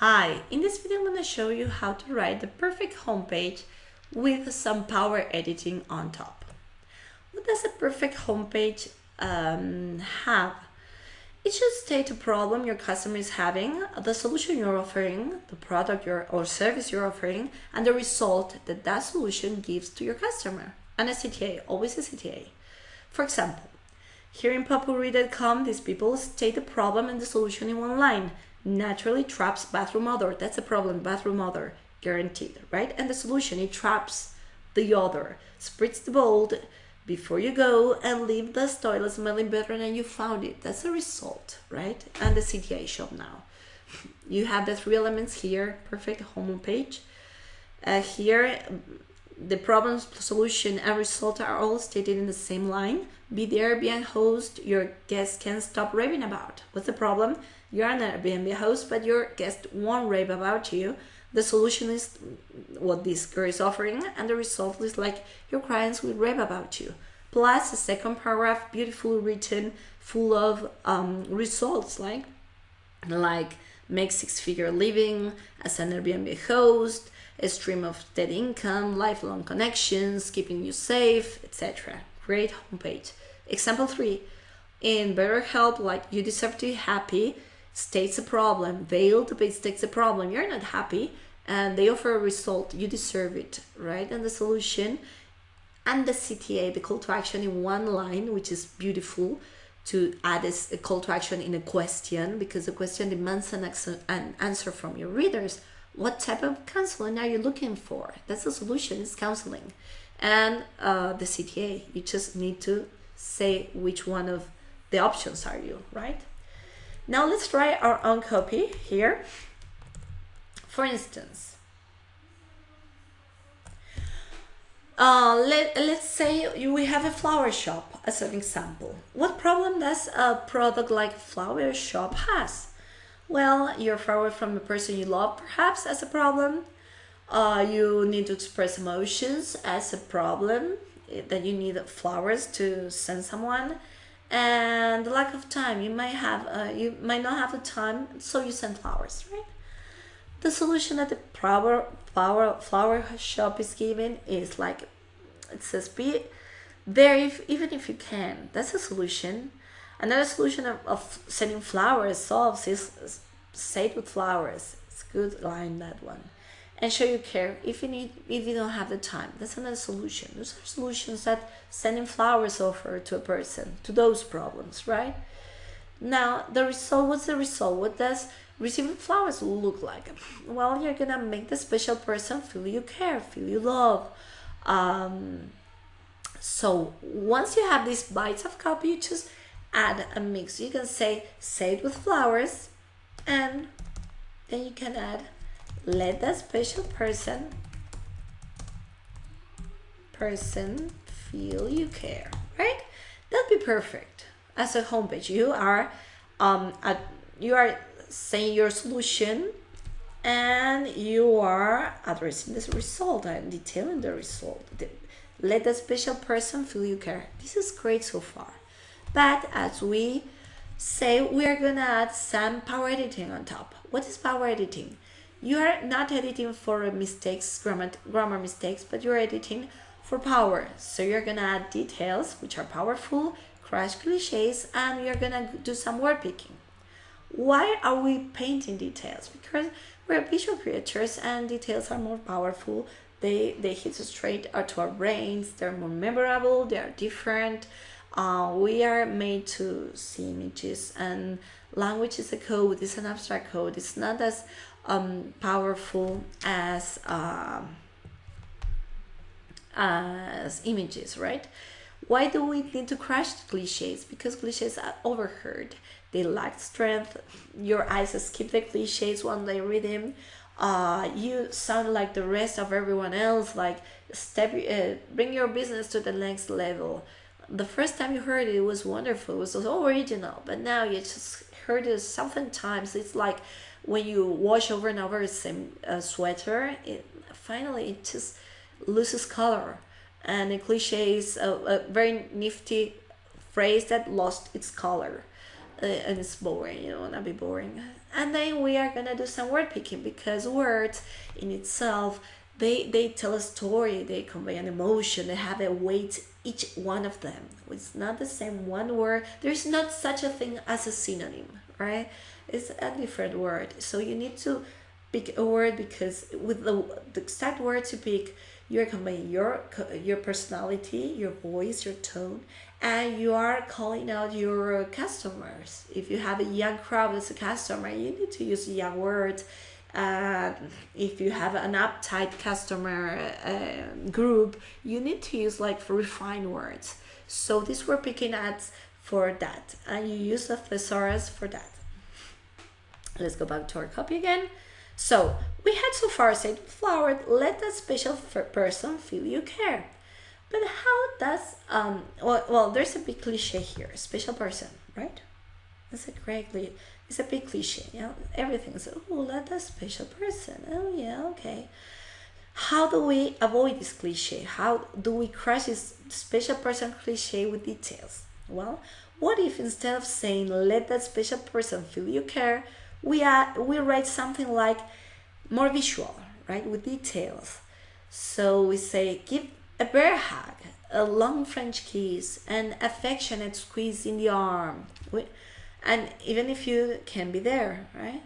Hi, in this video I'm going to show you how to write the perfect homepage with some power editing on top. What does a perfect homepage have? It should state a problem your customer is having, the solution you're offering, the product or service you're offering, and the result that that solution gives to your customer. And a CTA, always a CTA. For example, here in Popuri.com, these people state the problem and the solution in one line. Naturally traps bathroom odor. That's a problem, bathroom odor, guaranteed, right? And the solution, it traps the odor. Spritz the bold before you go and leave the toilet smelling better than you found it. That's the result, right? And the CTA shop now. You have the three elements here, perfect home page. Here, the problem, solution, and result are all stated in the same line. Be the Airbnb host your guest can't stop raving about. What's the problem? You're an Airbnb host, but your guest won't rave about you. The solution is what this girl is offering, and the result is like your clients will rave about you. Plus, the second paragraph, beautifully written, full of results like make six-figure living as an Airbnb host, a stream of steady income, lifelong connections, keeping you safe, etc. Great homepage. Example 3. In BetterHelp, like you deserve to be happy, states a problem. Veiled but states a problem. You're not happy, and they offer a result. You deserve it, right? And the solution and the CTA, the call to action in one line, which is beautiful to add a call to action in a question, because the question demands an answer from your readers. What type of counseling are you looking for? That's the solution, is counseling. And the CTA, you just need to say which one of the options are you, right? Now let's write our own copy here. For instance, let's say we have a flower shop as an example. What problem does a product like flower shop has? Well, you're far away from the person you love, perhaps, as a problem. You need to express emotions as a problem, that you need flowers to send someone, and the lack of time. You might not have the time, so you send flowers, right? The solution that the flower shop is giving is like, it says, be there even if you can. That's a solution. Another solution of sending flowers solves is say it with flowers. It's a good line, that one. And show you care if you don't have the time. That's another solution. Those are solutions that sending flowers offer to a person, to those problems, right? Now, the result, what's the result? What does receiving flowers look like? Well, you're gonna make the special person feel you care, feel you love. So once you have these bites of copy, you just add a mix. You can say it with flowers, and then you can add, let that special person feel you care, right? That'd be perfect as a homepage. You are saying your solution, and you are addressing this result and detailing the result. Let that special person feel you care. This is great so far. But as we say, we are gonna add some power editing on top. What is power editing? You are not editing for mistakes, grammar mistakes, but you're editing for power. So you're gonna add details which are powerful, crush cliches, and you're gonna do some word picking. Why are we painting details? Because we're visual creatures, and details are more powerful. They hit straight to our brains. They're more memorable. They are different. We are made to see images, and language is a code. It's an abstract code. It's not as powerful as images, right? Why do we need to crush cliches? Because cliches are overheard. They lack strength. Your eyes skip the cliches when they read them. You sound like the rest of everyone else. Like bring your business to the next level. The first time you heard it, it was wonderful. It was so original. But now you just heard it sometimes. It's like when you wash over and over the same sweater, finally it just loses color. And a cliche is a very nifty phrase that lost its color. And it's boring. You don't want to be boring. And then we are gonna do some word picking, because words in itself, they tell a story, they convey an emotion, they have a weight, each one of them. It's not the same one word. There's not such a thing as a synonym, right? It's a different word. So you need to pick a word, because with the exact words you pick, you're conveying your personality, your voice, your tone, and you are calling out your customers. If you have a young crowd as a customer, you need to use young words. If you have an uptight customer group, you need to use like refined words. So these were picking ads for that, and you use a thesaurus for that. Let's go back to our copy again. So we had so far said, flower, let that special person feel you care. But how does well, there's a big cliche here, special person, right? That's a correctly. It's a big cliche. You know, everything's, oh, let that special person. Oh yeah, okay. How do we avoid this cliche? How do we crush this special person cliche with details? Well, what if instead of saying let that special person feel you care, we write something like more visual, right, with details. So we say give a bear hug, a long French kiss, an affectionate squeeze in the arm, and even if you can be there, right?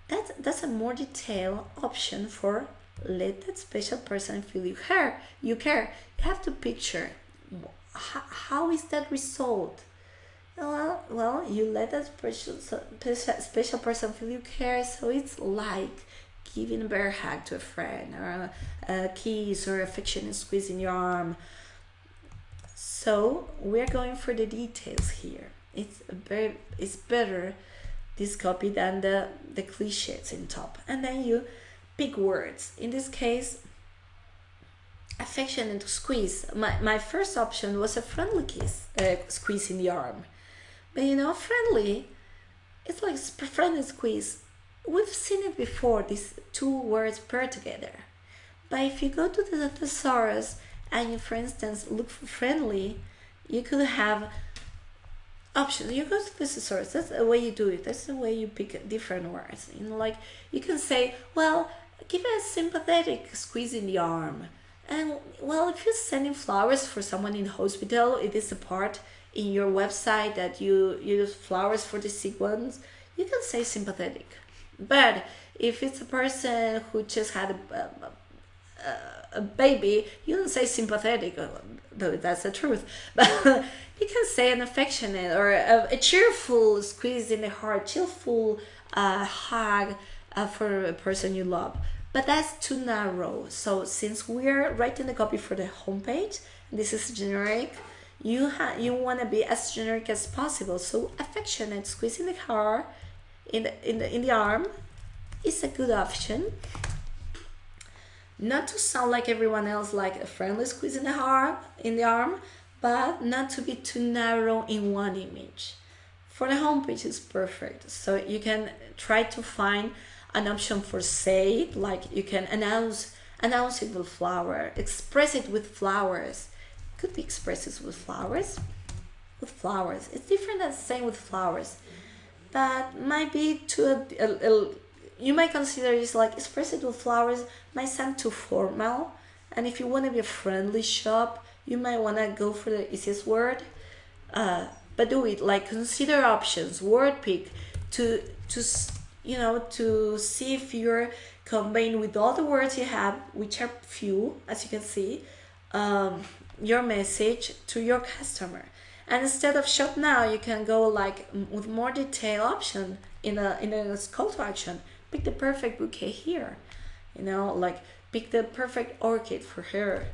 That's a more detailed option for let that special person feel you care. You care. You have to picture how is that result. Well, you let that special person feel you care, so it's like giving a bear hug to a friend, or a kiss, or affectionate squeeze in your arm. So we're going for the details here. It's better this copy than the cliches in top. And then you pick words. In this case, affectionate squeeze. My first option was a friendly kiss, squeeze in the arm. But you know, friendly, it's like friendly squeeze. We've seen it before, these two words paired together. But if you go to the thesaurus and you, for instance, look for friendly, you could have options. You go to the thesaurus, that's the way you do it. That's the way you pick different words. You know, like you can say, well, give a sympathetic squeeze in the arm. And well, if you're sending flowers for someone in hospital, it is a part in your website that you use flowers for the sick ones, you can say sympathetic. But if it's a person who just had a baby, you don't say sympathetic, though that's the truth. But you can say an affectionate or a cheerful squeeze in the heart, cheerful hug for a person you love. But that's too narrow. So since we're writing the copy for the homepage, this is generic. You want to be as generic as possible. So affectionate squeeze in the heart, in the arm, is a good option. Not to sound like everyone else, like a friendly squeeze in the arm, but not to be too narrow in one image. For the homepage, it's perfect. So you can try to find an option for say, like you can announce it with flower, express it with flowers. Could be expressed with flowers. It's different than saying with flowers, but might be too you might consider it's like express it with flowers might sound too formal. And if you want to be a friendly shop, you might want to go for the easiest word. But do it, like consider options, word pick to see if you're combining with all the words you have, which are few, as you can see, your message to your customer. And instead of shop now, you can go like with more detailed option in a call to action. Pick the perfect bouquet here, like pick the perfect orchid for her.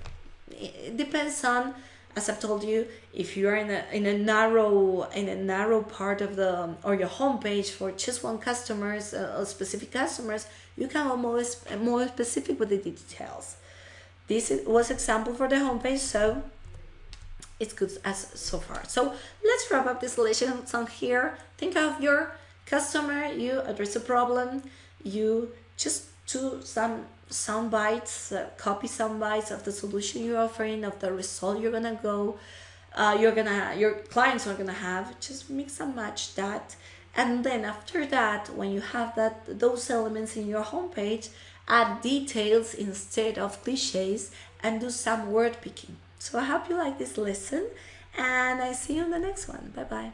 It depends on, as I've told you, if you are in a narrow part of or your homepage for just one customers or specific customers, you can almost more specific with the details. This was example for the homepage, so it's good as so far. So let's wrap up this lesson on here. Think of your customer, you address a problem, you just do some sound bites, copy sound bites of the solution you're offering, of the result you're gonna your clients are gonna have. Just mix and match that, And then after that, when you have those elements in your homepage, add details instead of cliches and do some word picking. So I hope you like this lesson, and I see you in the next one. Bye bye.